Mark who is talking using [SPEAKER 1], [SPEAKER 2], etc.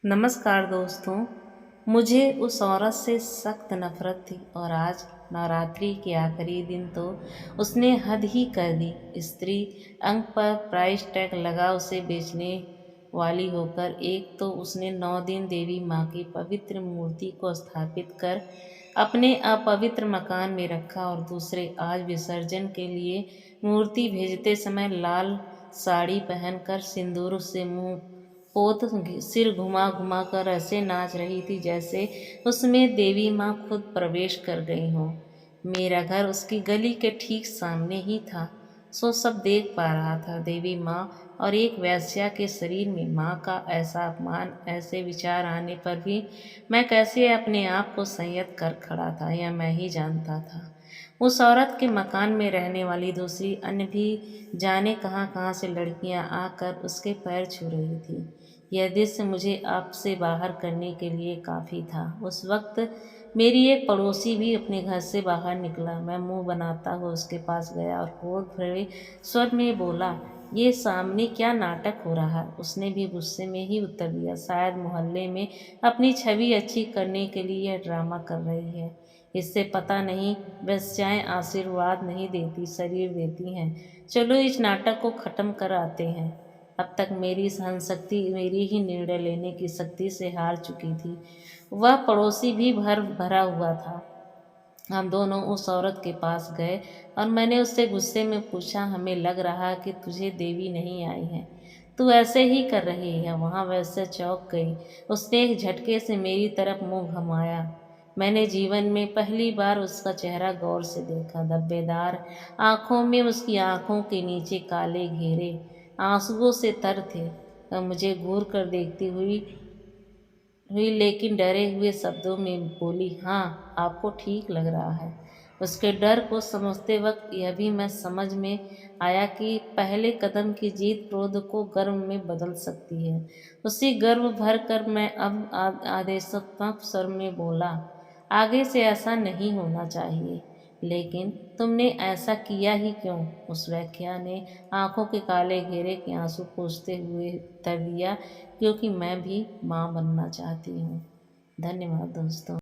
[SPEAKER 1] नमस्कार दोस्तों। मुझे उस औरत से सख्त नफरत थी और आज नवरात्रि के आखिरी दिन तो उसने हद ही कर दी। स्त्री अंक पर प्राइस टैग लगा उसे बेचने वाली होकर एक तो उसने 9 दिन देवी माँ की पवित्र मूर्ति को स्थापित कर अपने अपवित्र मकान में रखा और दूसरे आज विसर्जन के लिए मूर्ति भेजते समय लाल साड़ी पहनकर सिंदूर से मुंह पोत सिर घुमा घुमा कर ऐसे नाच रही थी जैसे उसमें देवी माँ खुद प्रवेश कर गई हो। मेरा घर उसकी गली के ठीक सामने ही था, सो सब देख पा रहा था। देवी माँ और एक वेश्या के शरीर में माँ का ऐसा अपमान, ऐसे विचार आने पर भी मैं कैसे अपने आप को संयत कर खड़ा था यह मैं ही जानता था। उस औरत के मकान में रहने वाली दूसरी अन्य भी जाने कहाँ कहाँ से लड़कियां आकर उसके पैर छू रही थी। यह दृश्य मुझे आपसे बाहर करने के लिए काफ़ी था। उस वक्त मेरी एक पड़ोसी भी अपने घर से बाहर निकला। मैं मुंह बनाता हुआ उसके पास गया और क्रोध भरे स्वर में बोला, ये सामने क्या नाटक हो रहा है। उसने भी गुस्से में ही उत्तर दिया, शायद मोहल्ले में अपनी छवि अच्छी करने के लिए यह ड्रामा कर रही है। इससे पता नहीं वेश्याएं आशीर्वाद नहीं देती, शरीर देती हैं। चलो इस नाटक को ख़त्म कर आते हैं। अब तक मेरी सहनशक्ति मेरी ही निर्णय लेने की शक्ति से हार चुकी थी। वह पड़ोसी भी भरा हुआ था। हम दोनों उस औरत के पास गए और मैंने उससे गुस्से में पूछा, हमें लग रहा कि तुझे देवी नहीं आई है, तू ऐसे ही कर रही है। वहाँ वैसे चौंक गई। उसने एक झटके से मेरी तरफ मुंह घुमाया। मैंने जीवन में पहली बार उसका चेहरा गौर से देखा। धब्बेदार आंखों में, उसकी आंखों के नीचे काले घेरे आंसुओं से तर थे। वह मुझे घूर कर देखती हुई लेकिन डरे हुए शब्दों में बोली, हाँ आपको ठीक लग रहा है। उसके डर को समझते वक्त यह भी मैं समझ में आया कि पहले कदम की जीत क्रोध को गर्व में बदल सकती है। उसी गर्व भर कर मैं अब आदेशात्मक स्वर में बोला, आगे से ऐसा नहीं होना चाहिए। लेकिन तुमने ऐसा किया ही क्यों। उस व्याख्या ने आंखों के काले घेरे के आंसू पोंछते हुए उत्तर दिया, क्योंकि मैं भी माँ बनना चाहती हूँ। धन्यवाद दोस्तों।